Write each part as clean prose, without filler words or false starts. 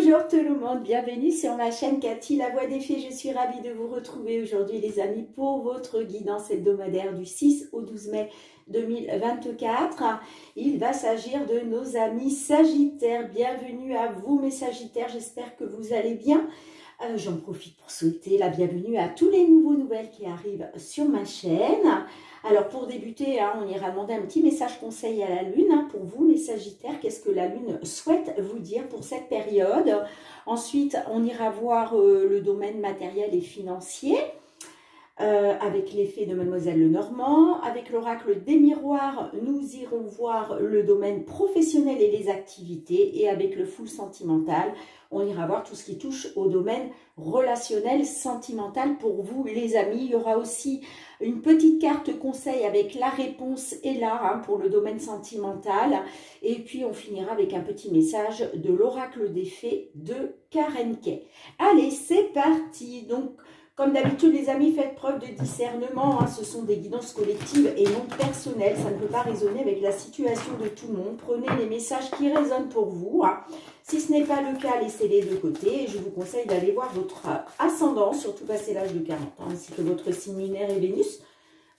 Bonjour tout le monde, bienvenue sur ma chaîne Cathy, la voix des fées. Je suis ravie de vous retrouver aujourd'hui les amis pour votre guidance hebdomadaire du 6 au 12 mai 2024. Il va s'agir de nos amis Sagittaires. Bienvenue à vous mes Sagittaires, j'espère que vous allez bien. J'en profite pour souhaiter la bienvenue à tous les nouvelles qui arrivent sur ma chaîne. Alors pour débuter, on ira demander un petit message conseil à la Lune. Pour vous mes Sagittaires, qu'est-ce que la Lune souhaite vous dire pour cette période? Ensuite, on ira voir le domaine matériel et financier. Avec l'effet de Mademoiselle Lenormand, avec l'oracle des miroirs, nous irons voir le domaine professionnel et les activités, et avec le full sentimental, on ira voir tout ce qui touche au domaine relationnel, sentimental pour vous les amis. Il y aura aussi une petite carte conseil avec la réponse et là pour le domaine sentimental, et puis on finira avec un petit message de l'oracle des fées de Karen Kay. Allez, c'est parti. Donc comme d'habitude, les amis, faites preuve de discernement. Ce sont des guidances collectives et non personnelles. Ça ne peut pas résonner avec la situation de tout le monde. Prenez les messages qui résonnent pour vous. Si ce n'est pas le cas, laissez-les de côté. Et je vous conseille d'aller voir votre ascendant, surtout passé l'âge de 40 ans, ainsi que votre signe lunaire et Vénus,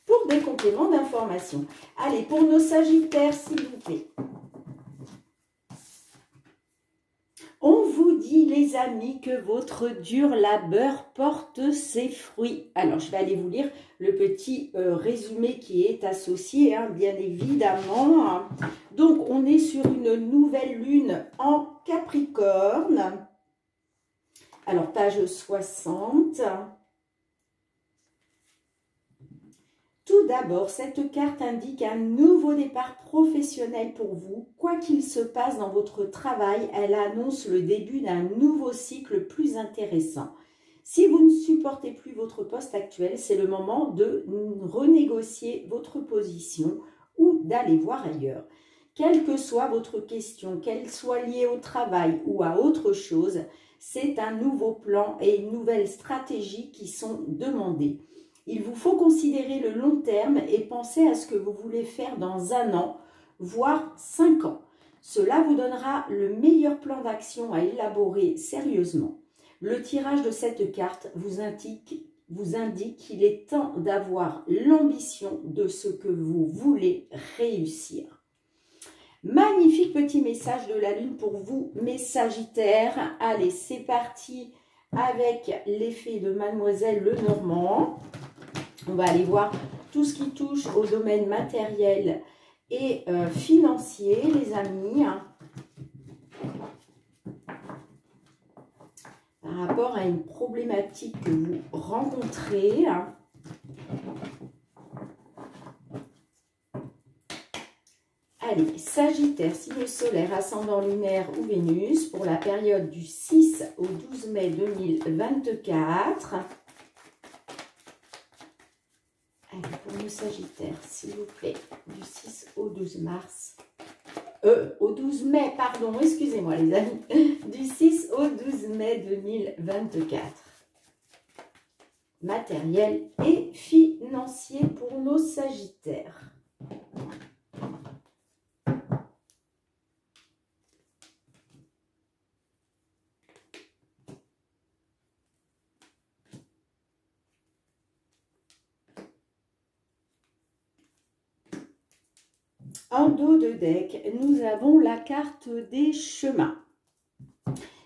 pour des compléments d'information. Allez, pour nos Sagittaires, s'il vous plaît. On vous dit, les amis, que votre dur labeur porte ses fruits. Alors, je vais aller vous lire le petit résumé qui est associé, bien évidemment. Donc, on est sur une nouvelle lune en Capricorne. Alors, page 60. Tout d'abord, cette carte indique un nouveau départ professionnel pour vous. Quoi qu'il se passe dans votre travail, elle annonce le début d'un nouveau cycle plus intéressant. Si vous ne supportez plus votre poste actuel, c'est le moment de renégocier votre position ou d'aller voir ailleurs. Quelle que soit votre question, qu'elle soit liée au travail ou à autre chose, c'est un nouveau plan et une nouvelle stratégie qui sont demandés. Il vous faut considérer le long terme et penser à ce que vous voulez faire dans 1 an, voire 5 ans. Cela vous donnera le meilleur plan d'action à élaborer sérieusement. Le tirage de cette carte vous indique qu'il est temps d'avoir l'ambition de ce que vous voulez réussir. Magnifique petit message de la Lune pour vous, mes Sagittaires. Allez, c'est parti avec l'effet de Mademoiselle Lenormand. On va aller voir tout ce qui touche au domaine matériel et financier, les amis. Par rapport à une problématique que vous rencontrez. Allez, Sagittaire, signe solaire, ascendant lunaire ou Vénus, pour la période du 6 au 12 mai 2024. Allez, pour nos Sagittaires, s'il vous plaît, du 6 au 12 mars. Au 12 mai, pardon, excusez-moi les amis. Du 6 au 12 mai 2024. Matériel et financier pour nos Sagittaires. En dos de deck, nous avons la carte des chemins.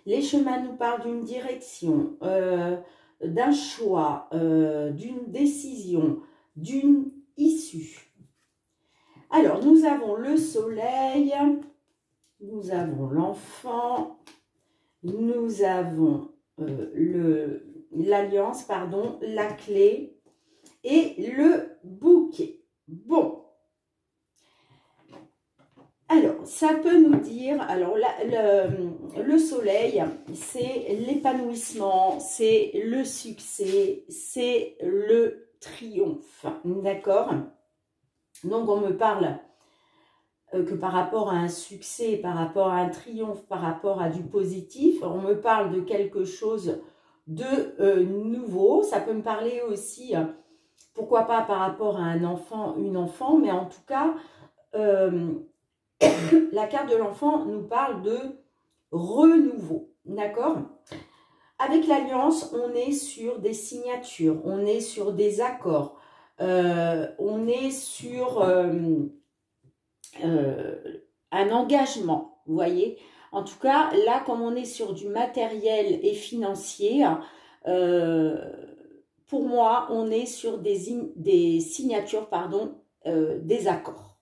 Les chemins nous parlent d'une direction, d'un choix, d'une décision, d'une issue. Alors, nous avons le soleil, nous avons l'enfant, nous avons l'alliance, la clé et le bouquet. Bon. Alors, ça peut nous dire, alors le soleil, c'est l'épanouissement, c'est le succès, c'est le triomphe, d'accord? Donc, on me parle que par rapport à un succès, par rapport à un triomphe, par rapport à du positif, on me parle de quelque chose de nouveau. Ça peut me parler aussi, pourquoi pas par rapport à un enfant, une enfant, mais en tout cas... la carte de l'enfant nous parle de renouveau. d'accord? Avec l'Alliance, on est sur des signatures, on est sur des accords, on est sur un engagement, vous voyez? En tout cas, là, comme on est sur du matériel et financier, pour moi, on est sur des signatures, pardon, des accords.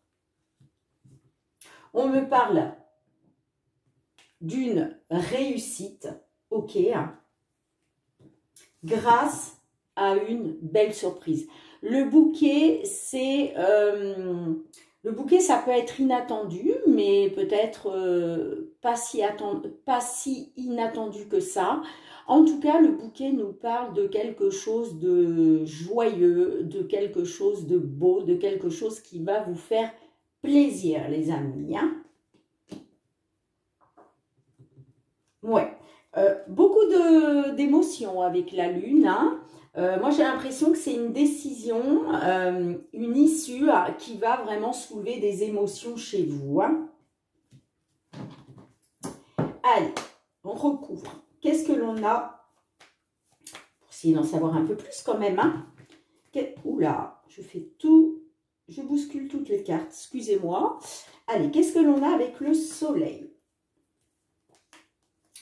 On me parle d'une réussite, ok, grâce à une belle surprise. Le bouquet, c'est... le bouquet, ça peut être inattendu, mais peut-être pas si inattendu que ça. En tout cas, le bouquet nous parle de quelque chose de joyeux, de quelque chose de beau, de quelque chose qui va vous faire plaisir, les amis. Hein. Ouais. Beaucoup d'émotions avec la Lune. Hein. Moi, j'ai l'impression que c'est une décision, une issue qui va vraiment soulever des émotions chez vous. Hein. Allez, on recouvre. Qu'est-ce que l'on a? Pour essayer d'en savoir un peu plus quand même. Hein. Oula, je fais tout, je bouscule toutes les cartes, excusez-moi. Allez, qu'est-ce que l'on a avec le soleil?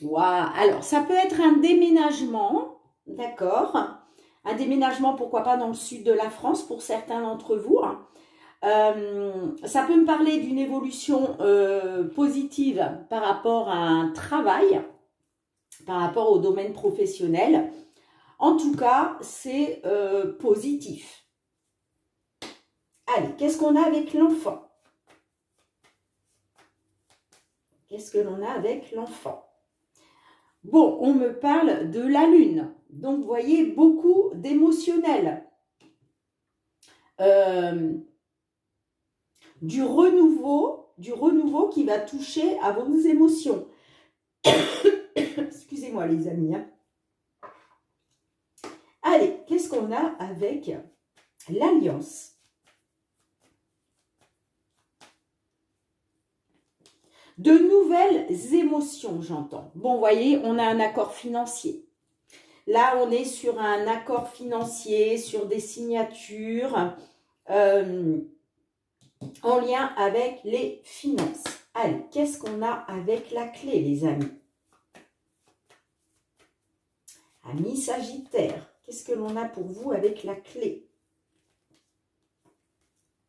Waouh, alors ça peut être un déménagement, d'accord? Un déménagement, pourquoi pas dans le sud de la France pour certains d'entre vous. Ça peut me parler d'une évolution positive par rapport à un travail, par rapport au domaine professionnel. En tout cas, c'est positif. Allez, qu'est-ce qu'on a avec l'enfant? Qu'est-ce que l'on a avec l'enfant? Bon, on me parle de la Lune. Donc, vous voyez, beaucoup d'émotionnel. Du renouveau qui va toucher à vos émotions. Excusez-moi, les amis. Hein. Allez, qu'est-ce qu'on a avec l'Alliance? De nouvelles émotions, j'entends. Bon, vous voyez, on a un accord financier. Là, on est sur un accord financier, sur des signatures en lien avec les finances. Allez, qu'est-ce qu'on a avec la clé, les amis? Amis Sagittaire, qu'est-ce que l'on a pour vous avec la clé?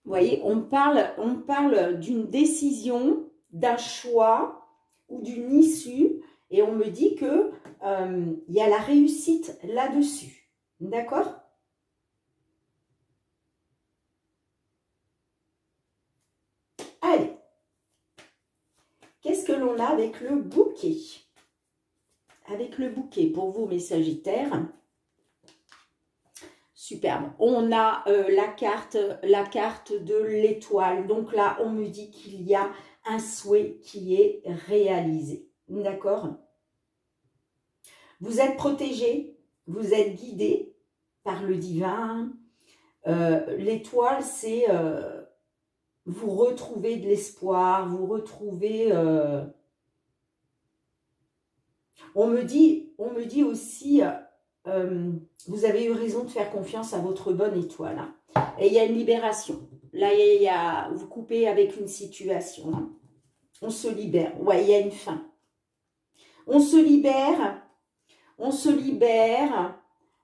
Vous voyez, on parle d'une décision, d'un choix ou d'une issue et on me dit que il y a la réussite là-dessus. D'accord? Allez. Qu'est-ce que l'on a avec le bouquet? Avec le bouquet, pour vous, mes Sagittaires. Superbe. On a la carte de l'étoile. Donc là, on me dit qu'il y a un souhait qui est réalisé. D'accord? Vous êtes protégé, vous êtes guidé par le divin. L'étoile, c'est vous retrouvez de l'espoir, vous retrouvez... on me dit aussi, vous avez eu raison de faire confiance à votre bonne étoile. Hein. Et il y a une libération. Là, vous coupez avec une situation. Hein. On se libère. Ouais, il y a une fin. On se libère. On se libère.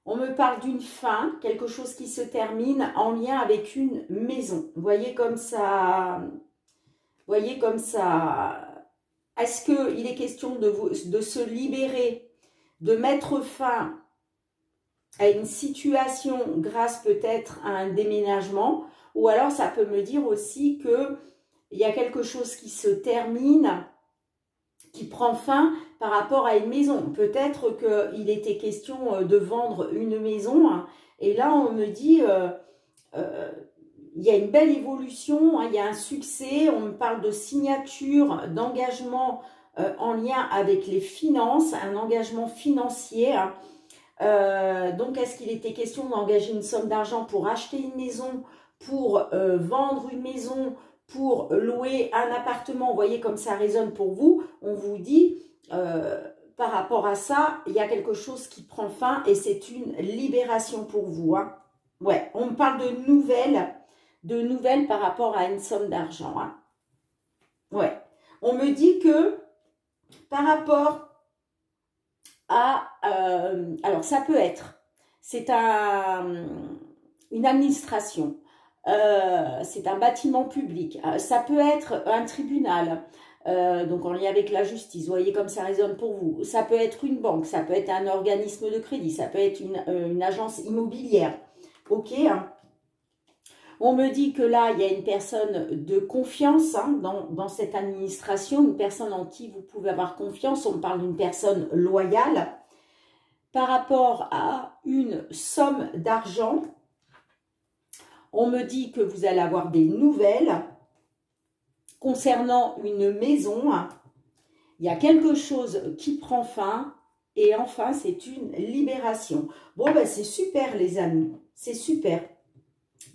On me parle d'une fin, quelque chose qui se termine en lien avec une maison. Vous voyez comme ça. Vous voyez comme ça. Est-ce qu'il est question de se libérer, de mettre fin à une situation grâce peut-être à un déménagement, ou alors ça peut me dire aussi que il y a quelque chose qui se termine, qui prend fin par rapport à une maison. Peut-être qu'il était question de vendre une maison, hein, et là on me dit il y a une belle évolution, hein, il y a un succès, on me parle de signature, d'engagement en lien avec les finances, un engagement financier. Hein. Donc, est-ce qu'il était question d'engager une somme d'argent pour acheter une maison, pour vendre une maison, pour louer un appartement? Vous voyez comme ça résonne pour vous. On vous dit, par par rapport à ça, il y a quelque chose qui prend fin et c'est une libération pour vous. Hein. Ouais, on me parle de nouvelles par rapport à une somme d'argent. Hein. Ouais, on me dit que par rapport à... alors, ça peut être, c'est une administration, c'est un bâtiment public, ça peut être un tribunal, donc en lien avec la justice, vous voyez comme ça résonne pour vous. Ça peut être une banque, ça peut être un organisme de crédit, ça peut être une agence immobilière. Ok, hein. On me dit que là, il y a une personne de confiance hein, dans cette administration, une personne en qui vous pouvez avoir confiance. On parle d'une personne loyale. Par rapport à une somme d'argent, on me dit que vous allez avoir des nouvelles concernant une maison. Il y a quelque chose qui prend fin et enfin, c'est une libération. Bon, ben c'est super les amis, c'est super.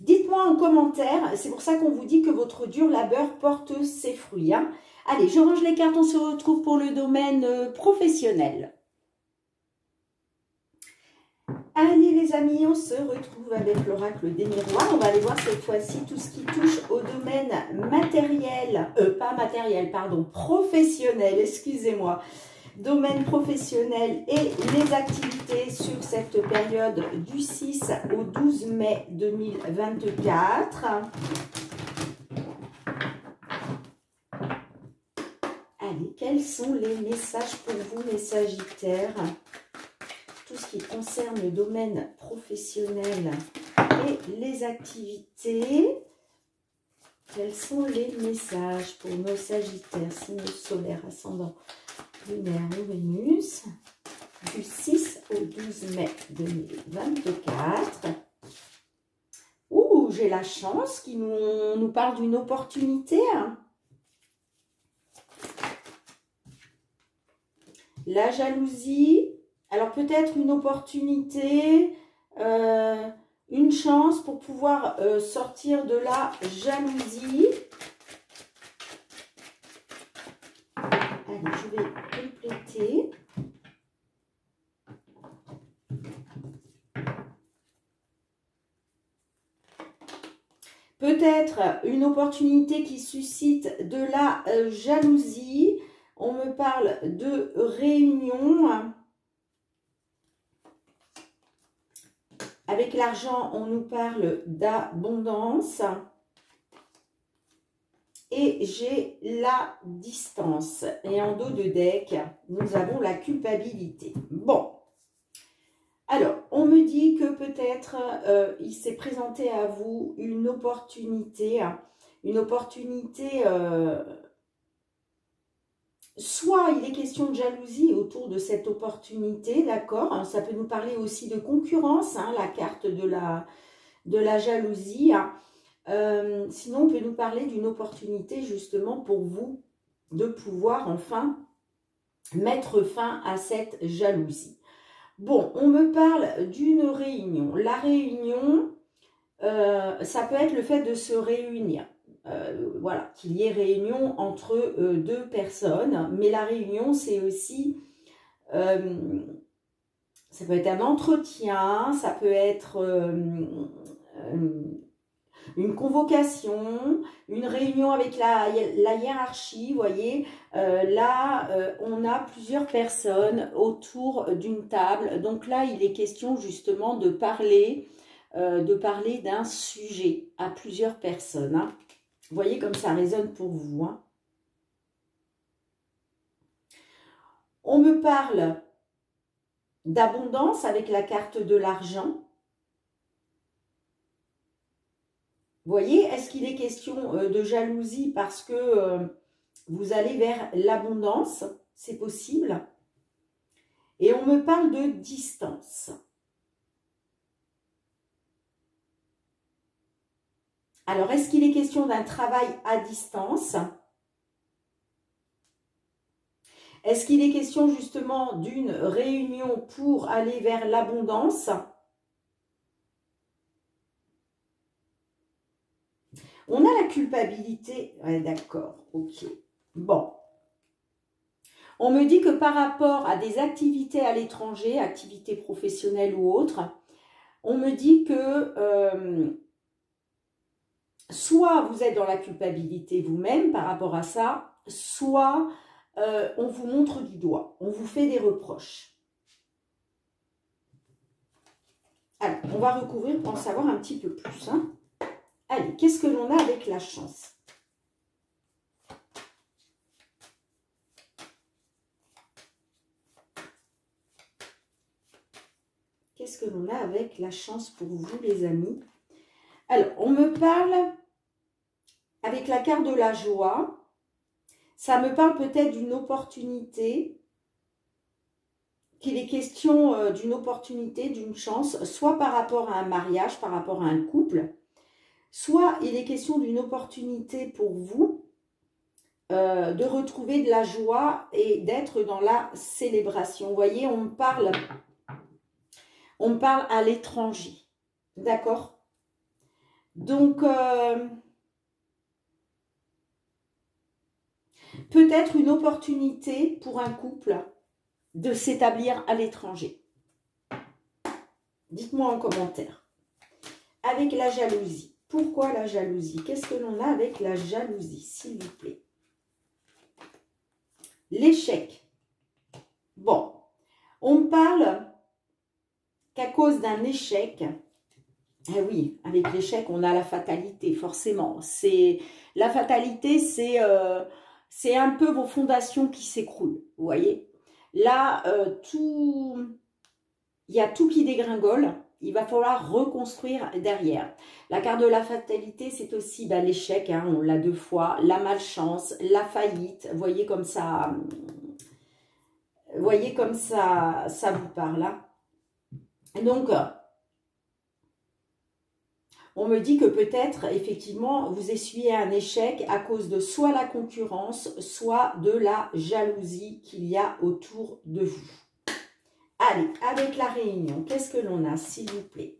Dites-moi en commentaire, c'est pour ça qu'on vous dit que votre dur labeur porte ses fruits. Hein. Allez, je range les cartes, on se retrouve pour le domaine professionnel. Allez les amis, on se retrouve avec l'oracle des miroirs. On va aller voir cette fois-ci tout ce qui touche au domaine matériel, pas matériel, pardon, professionnel, excusez-moi. Domaine professionnel et les activités sur cette période du 6 au 12 mai 2024. Allez, quels sont les messages pour vous, les Sagittaires? Tout ce qui concerne le domaine professionnel et les activités. Quels sont les messages pour nos Sagittaires, signe solaire, ascendant, lunaire ou Vénus, du 6 au 12 mai 2024. Ouh, j'ai la chance qui nous parle d'une opportunité. Hein. La jalousie. Alors peut-être une opportunité, une chance pour pouvoir sortir de la jalousie. Allez, je vais compléter. Peut-être une opportunité qui suscite de la jalousie. On me parle de réunion. Avec l'argent, on nous parle d'abondance. Et j'ai la distance. Et en dos de deck, nous avons la culpabilité. Bon. Alors, on me dit que peut-être il s'est présenté à vous une opportunité. Soit il est question de jalousie autour de cette opportunité, d'accord? Ça peut nous parler aussi de concurrence, hein, la carte de la jalousie. Sinon, on peut nous parler d'une opportunité justement pour vous de pouvoir enfin mettre fin à cette jalousie. Bon, on me parle d'une réunion. La réunion, ça peut être le fait de se réunir. Voilà, qu'il y ait réunion entre deux personnes. Mais la réunion, c'est aussi... ça peut être un entretien, ça peut être une convocation, une réunion avec la hiérarchie, vous voyez. Là, on a plusieurs personnes autour d'une table. Donc là, il est question justement de parler d'un sujet à plusieurs personnes. Hein. Vous voyez comme ça résonne pour vous. Hein. On me parle d'abondance avec la carte de l'argent. Vous voyez, est-ce qu'il est question de jalousie parce que vous allez vers l'abondance? C'est possible. Et on me parle de distance. Alors, est-ce qu'il est question d'un travail à distance? Est-ce qu'il est question justement d'une réunion pour aller vers l'abondance? On a la culpabilité. Ouais, d'accord, ok. Bon. On me dit que par rapport à des activités à l'étranger, activités professionnelles ou autres, on me dit que soit vous êtes dans la culpabilité vous-même par rapport à ça, soit on vous montre du doigt, on vous fait des reproches. Alors, on va recouvrir pour en savoir un petit peu plus. Hein. Allez, qu'est-ce que l'on a avec la chance? Qu'est-ce que l'on a avec la chance pour vous, les amis? Alors, on me parle avec la carte de la joie. Ça me parle peut-être d'une opportunité, qu'il est question d'une opportunité, d'une chance, soit par rapport à un mariage, par rapport à un couple, soit il est question d'une opportunité pour vous de retrouver de la joie et d'être dans la célébration. Vous voyez, on me parle à l'étranger, d'accord? Donc, peut-être une opportunité pour un couple de s'établir à l'étranger. Dites-moi en commentaire. Avec la jalousie. Pourquoi la jalousie? Qu'est-ce que l'on a avec la jalousie, s'il vous plaît? L'échec. Bon, on me parle qu'à cause d'un échec, eh oui, avec l'échec, on a la fatalité, forcément. La fatalité, c'est un peu vos fondations qui s'écroulent, vous voyez. Là, il y a tout qui dégringole. Il va falloir reconstruire derrière. La carte de la fatalité, c'est aussi l'échec, hein, on l'a 2 fois, la malchance, la faillite. Voyez comme ça vous parle. Hein. Donc, on me dit que peut-être, effectivement, vous essuyez un échec à cause de soit la concurrence, soit de la jalousie qu'il y a autour de vous. Allez, avec la réunion, qu'est-ce que l'on a, s'il vous plaît?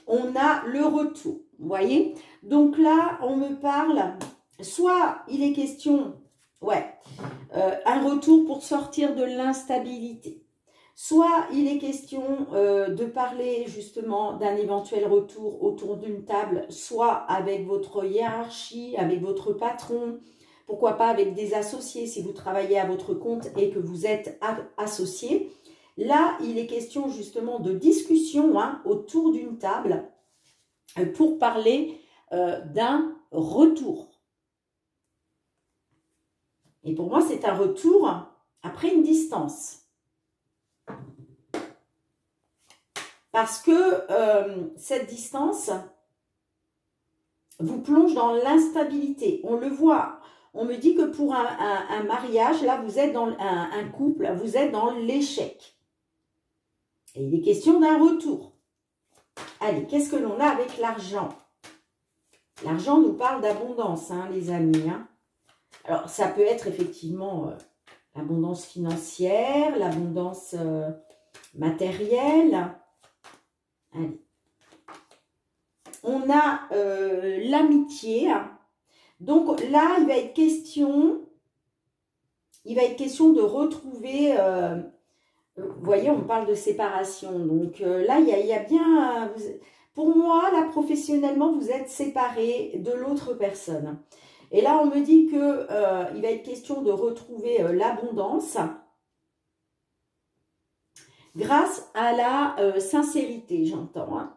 On a le retour, vous voyez? Donc là, on me parle, soit il est question, un retour pour sortir de l'instabilité. Soit il est question de parler justement d'un éventuel retour autour d'une table, soit avec votre hiérarchie, avec votre patron, pourquoi pas avec des associés si vous travaillez à votre compte et que vous êtes associé. Là, il est question justement de discussion autour d'une table pour parler d'un retour. Et pour moi, c'est un retour après une distance. Parce que cette distance vous plonge dans l'instabilité. On le voit. On me dit que pour un mariage, là, vous êtes dans un couple, vous êtes dans l'échec. Et il est question d'un retour. Allez, qu'est-ce que l'on a avec l'argent? L'argent nous parle d'abondance, hein, les amis. Hein. Alors, ça peut être effectivement l'abondance financière, l'abondance matérielle. Allez. On a l'amitié. Donc là, il va être question de retrouver, vous voyez, on parle de séparation. Donc là, il y a bien, pour moi, là, professionnellement, vous êtes séparés de l'autre personne. Et là, on me dit que il va être question de retrouver l'abondance grâce à la sincérité, j'entends. Hein.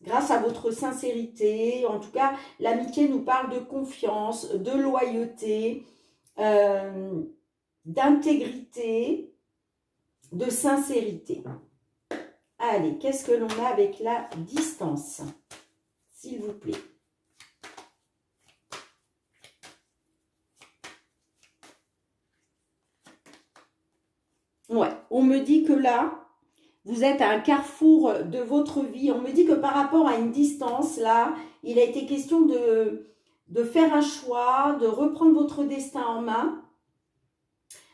Grâce à votre sincérité, en tout cas, l'amitié nous parle de confiance, de loyauté, d'intégrité, de sincérité. Allez, qu'est-ce que l'on a avec la distance, s'il vous plaît? Ouais, on me dit que là, vous êtes à un carrefour de votre vie. On me dit que par rapport à une distance, là, il a été question de faire un choix, de reprendre votre destin en main.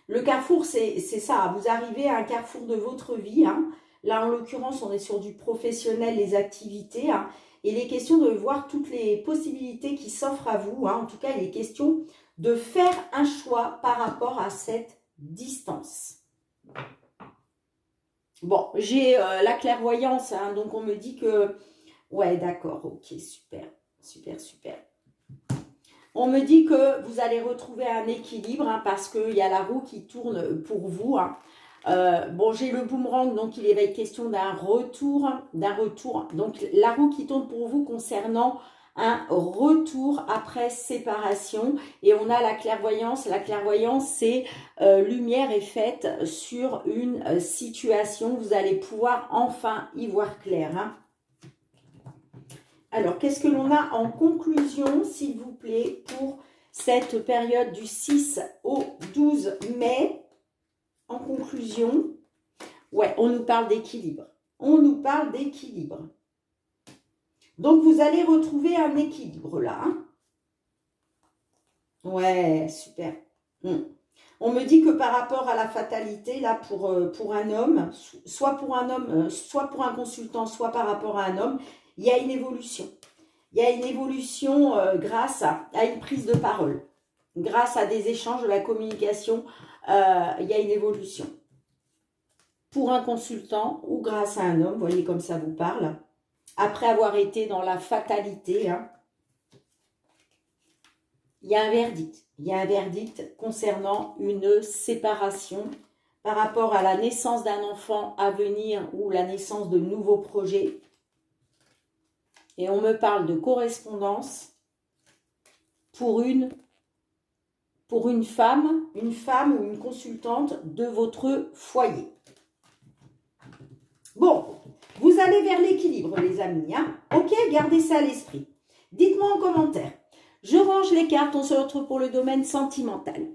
Le carrefour, c'est ça. Vous arrivez à un carrefour de votre vie. Hein. Là, en l'occurrence, on est sur du professionnel, les activités. Hein, et il est question de voir toutes les possibilités qui s'offrent à vous. Hein. En tout cas, il est question de faire un choix par rapport à cette distance. Bon, j'ai la clairvoyance, hein, donc on me dit que... Ouais, d'accord, ok, super, super, super. On me dit que vous allez retrouver un équilibre, hein, parce qu'il y a la roue qui tourne pour vous. Hein. Bon, j'ai le boomerang, donc il va être question d'un retour, Donc, la roue qui tourne pour vous concernant un retour après séparation. Et on a la clairvoyance. La clairvoyance, c'est lumière est faite sur une situation. Vous allez pouvoir enfin y voir clair. Hein. Alors, qu'est-ce que l'on a en conclusion, s'il vous plaît, pour cette période du 6 au 12 mai? En conclusion, ouais, on nous parle d'équilibre. On nous parle d'équilibre. Donc, vous allez retrouver un équilibre là. Hein. Ouais, super. On me dit que par rapport à la fatalité, là, pour un homme, soit pour un homme, soit pour un consultant, soit par rapport à un homme, il y a une évolution. Il y a une évolution grâce à une prise de parole. Grâce à des échanges, de la communication, il y a une évolution. Pour un consultant ou grâce à un homme, voyez comme ça vous parle, après avoir été dans la fatalité, hein, il y a un verdict. Il y a un verdict concernant une séparation par rapport à la naissance d'un enfant à venir ou la naissance de nouveaux projets. Et on me parle de correspondance pour une femme ou une consultante de votre foyer. Bon, vous allez vers l'équilibre, les amis. Hein? Ok, gardez ça à l'esprit. Dites-moi en commentaire. Je range les cartes, on se retrouve pour le domaine sentimental.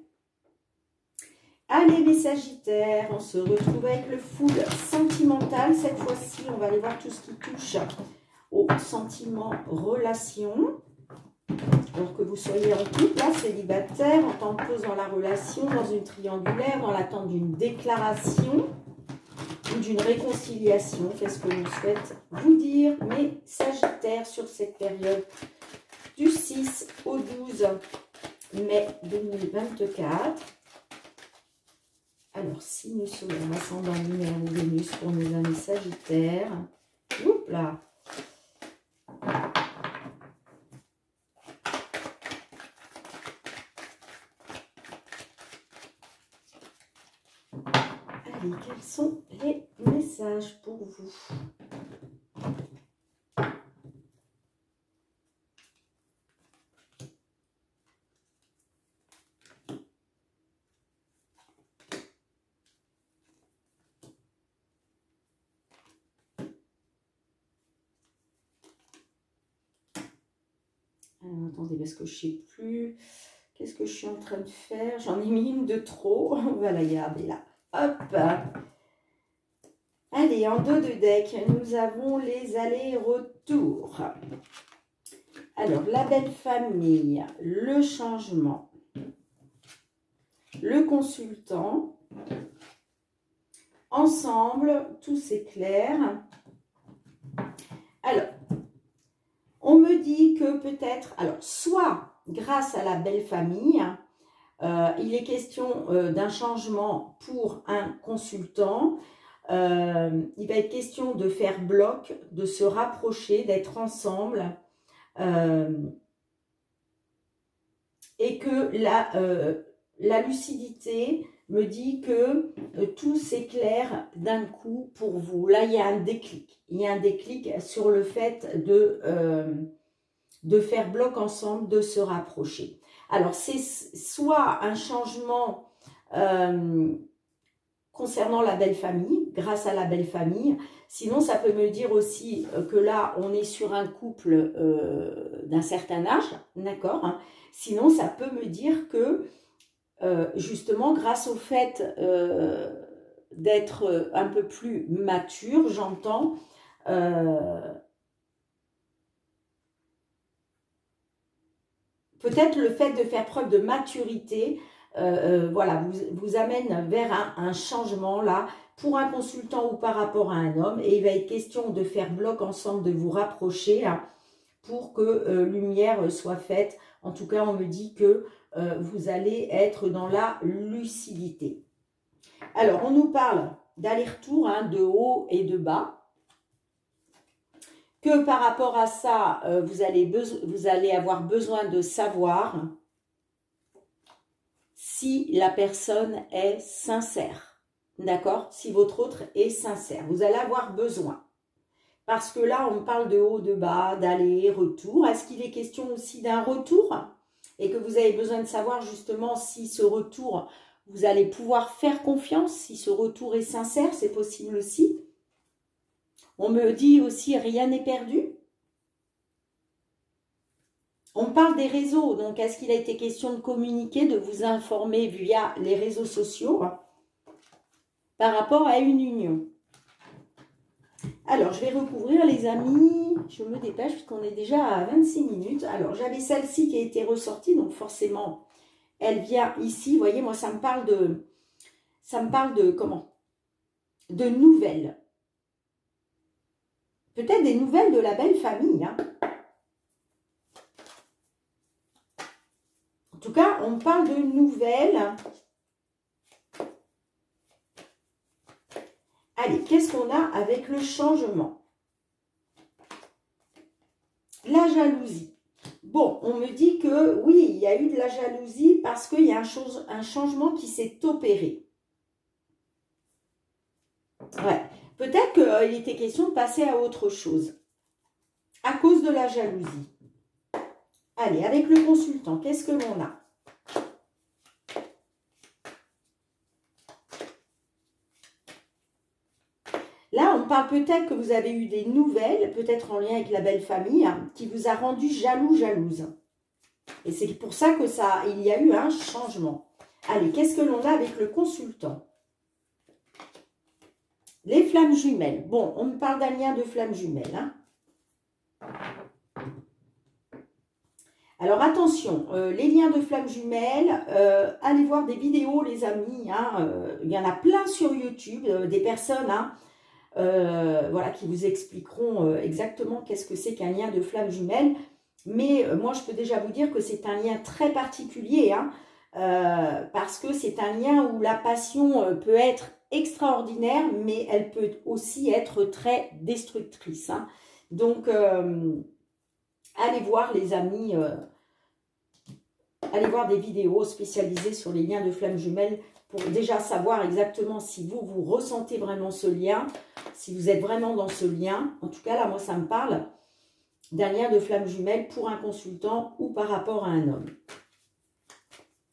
Allez, mes Sagittaires, on se retrouve avec le full sentimental. Cette fois-ci, on va aller voir tout ce qui touche au sentiment, relation. Alors que vous soyez en couple, là, célibataire, en temps de pause dans la relation, dans une triangulaire, dans l'attente d'une déclaration ou d'une réconciliation. Qu'est-ce que l'on souhaite vous dire, mes Sagittaires, sur cette période du 6 au 12 mai 2024. Alors, signe solaire, ascendant lunaire ou Vénus pour nos amis Sagittaires. Oups là. Allez, quels sont les messages pour vous? Alors, attendez, parce que je ne sais plus. Qu'est-ce que je suis en train de faire? J'en ai mis une de trop. On va la garder là. Hop. Allez, en dos de deck, nous avons les allers-retours. Alors, la belle famille, le changement, le consultant. Ensemble, tout s'éclaire. Alors, on me dit que peut-être, alors, soit grâce à la belle famille, il est question d'un changement pour un consultant. Il va être question de faire bloc, de se rapprocher, d'être ensemble. Et que la lucidité me dit que tout s'éclaire d'un coup pour vous. Là, il y a un déclic. Il y a un déclic sur le fait de faire bloc ensemble, de se rapprocher. Alors, c'est soit un changement concernant la belle famille, grâce à la belle famille. Sinon, ça peut me dire aussi que là, on est sur un couple d'un certain âge, d'accord, hein. Sinon, ça peut me dire que, justement, grâce au fait d'être un peu plus mature, j'entends, peut-être le fait de faire preuve de maturité voilà, vous amène vers un changement là, pour un consultant ou par rapport à un homme. Et il va être question de faire bloc ensemble, de vous rapprocher hein, pour que lumière soit faite. En tout cas, on me dit que vous allez être dans la lucidité. Alors, on nous parle d'aller-retour, hein, de haut et de bas. Que par rapport à ça, vous allez avoir besoin de savoir si la personne est sincère. D'accord? Si votre autre est sincère. Vous allez avoir besoin. Parce que là, on parle de haut, de bas, d'aller, retour. Est-ce qu'il est question aussi d'un retour? Et que vous avez besoin de savoir justement si ce retour, vous allez pouvoir faire confiance, si ce retour est sincère, c'est possible aussi. On me dit aussi, rien n'est perdu. On parle des réseaux, donc est-ce qu'il a été question de communiquer, de vous informer via les réseaux sociaux par rapport à une union? Alors, je vais recouvrir les amis, je me dépêche parce qu'on est déjà à 26 minutes. Alors, j'avais celle-ci qui a été ressortie, donc forcément, elle vient ici. Vous voyez, moi, ça me parle de comment? De nouvelles. Peut-être des nouvelles de la belle famille, hein. En tout cas, on parle de nouvelles. Allez, qu'est-ce qu'on a avec le changement? La jalousie. Bon, on me dit que oui, il y a eu de la jalousie parce qu'il y a un changement qui s'est opéré. Ouais. Peut-être qu'il était question de passer à autre chose à cause de la jalousie. Allez, avec le consultant, qu'est-ce que l'on a? Là, on parle peut-être que vous avez eu des nouvelles, peut-être en lien avec la belle famille, hein, qui vous a rendu jaloux, jalouse. Et c'est pour ça que il y a eu un changement. Allez, qu'est-ce que l'on a avec le consultant? Les flammes jumelles. Bon, on me parle d'un lien de flammes jumelles. Hein. Alors, attention, les liens de flammes jumelles, allez voir des vidéos, les amis. Hein, il y en a plein sur YouTube, des personnes... Hein, voilà, qui vous expliqueront exactement qu'est-ce que c'est qu'un lien de flamme jumelle. Mais moi, je peux déjà vous dire que c'est un lien très particulier, hein, parce que c'est un lien où la passion peut être extraordinaire, mais elle peut aussi être très destructrice. Hein. Donc, allez voir les amis, allez voir des vidéos spécialisées sur les liens de flamme jumelles pour déjà savoir exactement si vous ressentez vraiment ce lien, si vous êtes vraiment dans ce lien. En tout cas, là, moi, ça me parle d'un lien de flamme jumelle pour un consultant ou par rapport à un homme.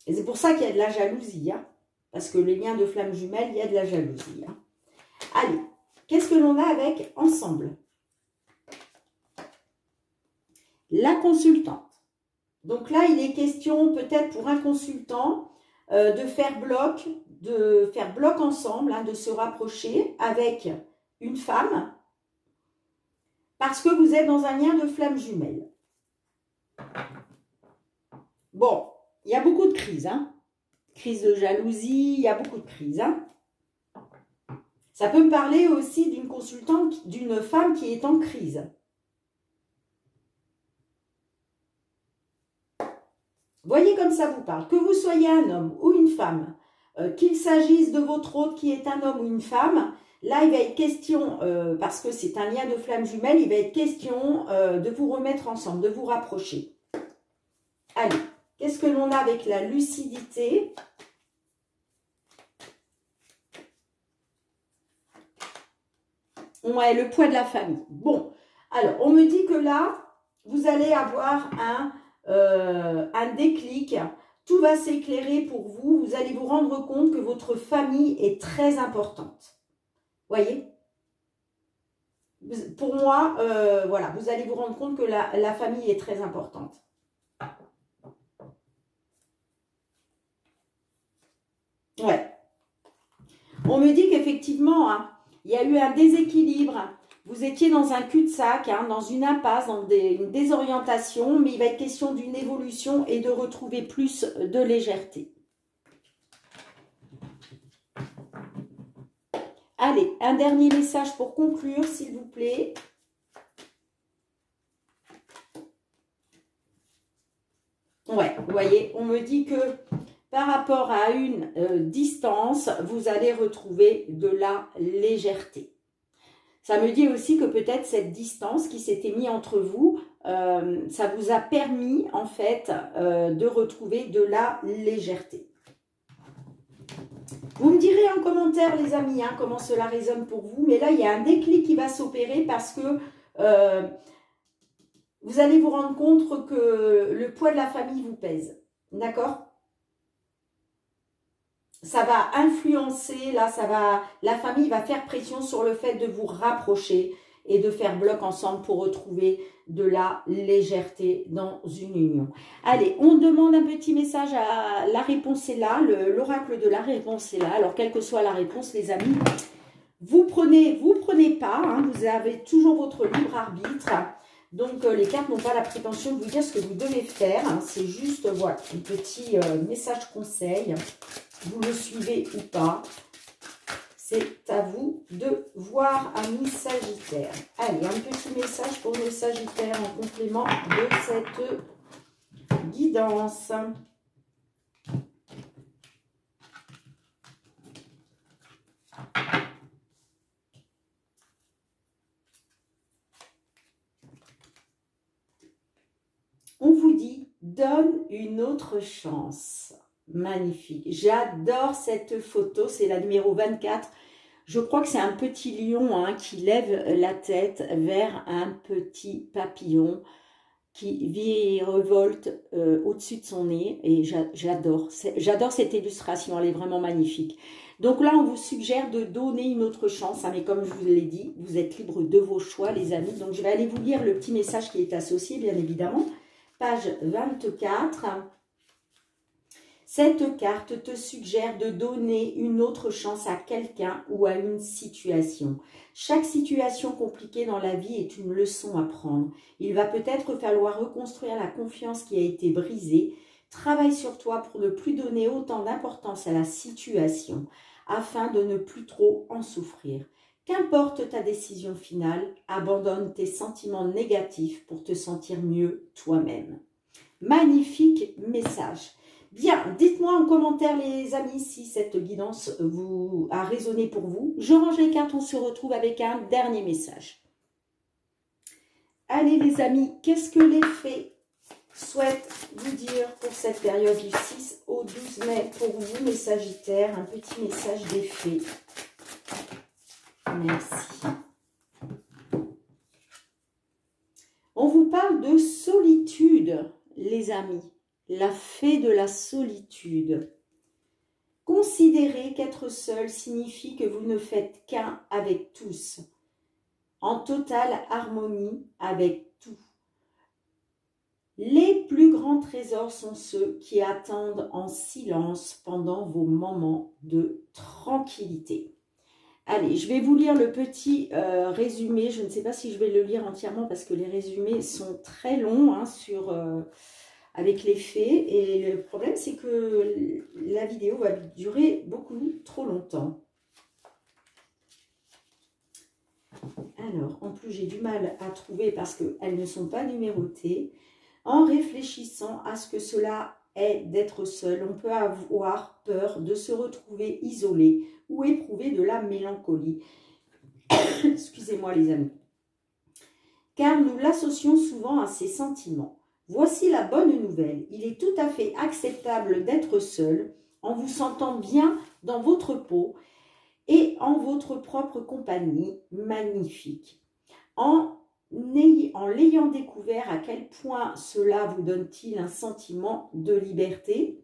Et c'est pour ça qu'il y a de la jalousie, hein, parce que les liens de flamme jumelle, il y a de la jalousie. Hein. Allez, qu'est-ce que l'on a avec ensemble? La consultante. Donc là, il est question peut-être pour un consultant de faire bloc ensemble, hein, de se rapprocher avec une femme parce que vous êtes dans un lien de flamme jumelle. Bon, il y a beaucoup de crises, hein. Crise de jalousie, il y a beaucoup de crises. Hein. Ça peut me parler aussi d'une consultante, d'une femme qui est en crise. Voyez comme ça vous parle. Que vous soyez un homme ou une femme, qu'il s'agisse de votre autre qui est un homme ou une femme, là il va être question, parce que c'est un lien de flamme jumelle, il va être question de vous remettre ensemble, de vous rapprocher. Allez, qu'est-ce que l'on a avec la lucidité? Ouais, le poids de la famille. Bon, alors on me dit que là, vous allez avoir un déclic, tout va s'éclairer pour vous, vous allez vous rendre compte que votre famille est très importante. Voyez? Pour moi, voilà, vous allez vous rendre compte que la famille est très importante. Ouais. On me dit qu'effectivement, hein, il y a eu un déséquilibre. Vous étiez dans un cul-de-sac, hein, dans une impasse, dans une désorientation, mais il va être question d'une évolution et de retrouver plus de légèreté. Allez, un dernier message pour conclure, s'il vous plaît. Ouais, vous voyez, on me dit que par rapport à une distance, vous allez retrouver de la légèreté. Ça me dit aussi que peut-être cette distance qui s'était mise entre vous, ça vous a permis en fait de retrouver de la légèreté. Vous me direz en commentaire les amis, hein, comment cela résonne pour vous. Mais là, il y a un déclic qui va s'opérer parce que vous allez vous rendre compte que le poids de la famille vous pèse. D'accord? Ça va influencer, là, la famille va faire pression sur le fait de vous rapprocher et de faire bloc ensemble pour retrouver de la légèreté dans une union. Allez, on demande un petit message à la réponse est là, l'oracle de la réponse est là. Alors, quelle que soit la réponse, les amis, vous prenez pas, hein, vous avez toujours votre libre arbitre. Donc, les cartes n'ont pas la prétention de vous dire ce que vous devez faire. Hein, c'est juste, voilà, un petit message conseil. Vous le suivez ou pas. C'est à vous de voir, amis Sagittaire. Allez, un petit message pour les Sagittaires en complément de cette guidance. On vous dit, donne une autre chance. Magnifique. J'adore cette photo. C'est la numéro 24. Je crois que c'est un petit lion hein, qui lève la tête vers un petit papillon qui revolte au-dessus de son nez. Et j'adore. J'adore cette illustration. Elle est vraiment magnifique. Donc là, on vous suggère de donner une autre chance. Hein, mais comme je vous l'ai dit, vous êtes libre de vos choix, les amis. Donc, je vais aller vous lire le petit message qui est associé, bien évidemment. Page 24. Cette carte te suggère de donner une autre chance à quelqu'un ou à une situation. Chaque situation compliquée dans la vie est une leçon à prendre. Il va peut-être falloir reconstruire la confiance qui a été brisée. Travaille sur toi pour ne plus donner autant d'importance à la situation afin de ne plus trop en souffrir. Qu'importe ta décision finale, abandonne tes sentiments négatifs pour te sentir mieux toi-même. Magnifique message. Bien, dites-moi en commentaire les amis si cette guidance vous a résonné pour vous. Je range les cartes, on se retrouve avec un dernier message. Allez les amis, qu'est-ce que les fées souhaitent vous dire pour cette période du 6 au 12 mai pour vous mes Sagittaires? Un petit message des fées. Merci. On vous parle de solitude, les amis. La fée de la solitude. Considérez qu'être seul signifie que vous ne faites qu'un avec tous, en totale harmonie avec tout. Les plus grands trésors sont ceux qui attendent en silence pendant vos moments de tranquillité. Allez, je vais vous lire le petit résumé. Je ne sais pas si je vais le lire entièrement parce que les résumés sont très longs hein, avec les fées. Et le problème, c'est que la vidéo va durer beaucoup trop longtemps. Alors, en plus, j'ai du mal à trouver parce qu'elles ne sont pas numérotées. En réfléchissant à ce que cela est d'être seul, on peut avoir peur de se retrouver isolé ou éprouver de la mélancolie. Excusez-moi les amis. Car nous l'associons souvent à ces sentiments. Voici la bonne nouvelle. Il est tout à fait acceptable d'être seul en vous sentant bien dans votre peau et en votre propre compagnie magnifique. En l'ayant découvert à quel point cela vous donne-t-il un sentiment de liberté,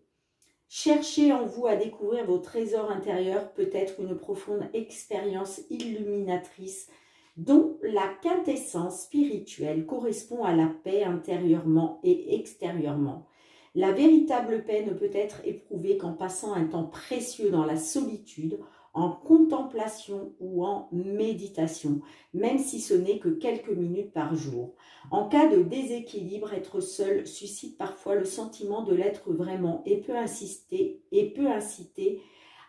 cherchez en vous à découvrir vos trésors intérieurs, peut-être une profonde expérience illuminatrice dont la quintessence spirituelle correspond à la paix intérieurement et extérieurement. La véritable paix ne peut être éprouvée qu'en passant un temps précieux dans la solitude, en contemplation ou en méditation, même si ce n'est que quelques minutes par jour. En cas de déséquilibre, être seul suscite parfois le sentiment de l'être vraiment et peut inciter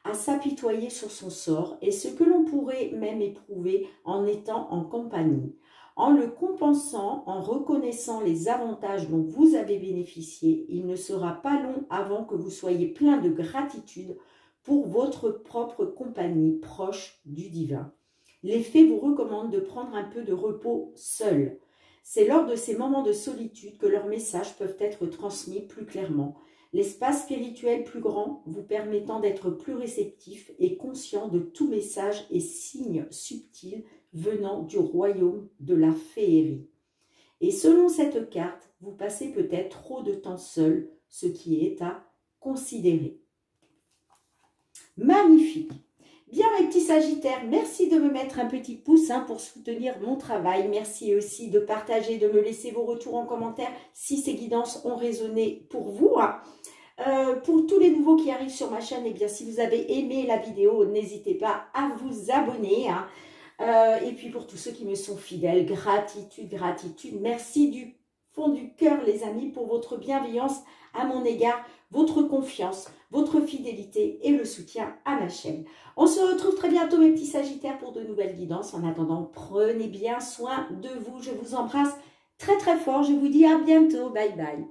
à s'apitoyer sur son sort et ce que l'on pourrait même éprouver en étant en compagnie. En le compensant, en reconnaissant les avantages dont vous avez bénéficié, il ne sera pas long avant que vous soyez plein de gratitude pour votre propre compagnie proche du divin. Les fées vous recommandent de prendre un peu de repos seul. C'est lors de ces moments de solitude que leurs messages peuvent être transmis plus clairement. L'espace spirituel plus grand vous permettant d'être plus réceptif et conscient de tout message et signe subtil venant du royaume de la féerie. Et selon cette carte, vous passez peut-être trop de temps seul, ce qui est à considérer. Magnifique! Bien mes petits sagittaires, merci de me mettre un petit pouce pour soutenir mon travail. Merci aussi de partager, de me laisser vos retours en commentaire si ces guidances ont résonné pour vous. Pour tous les nouveaux qui arrivent sur ma chaîne, eh bien, si vous avez aimé la vidéo, n'hésitez pas à vous abonner. Et puis pour tous ceux qui me sont fidèles, gratitude, gratitude. Merci du fond du cœur les amis pour votre bienveillance à mon égard, votre confiance, votre fidélité et le soutien à ma chaîne. On se retrouve très bientôt mes petits sagittaires pour de nouvelles guidances. En attendant, prenez bien soin de vous. Je vous embrasse très très fort. Je vous dis à bientôt. Bye bye.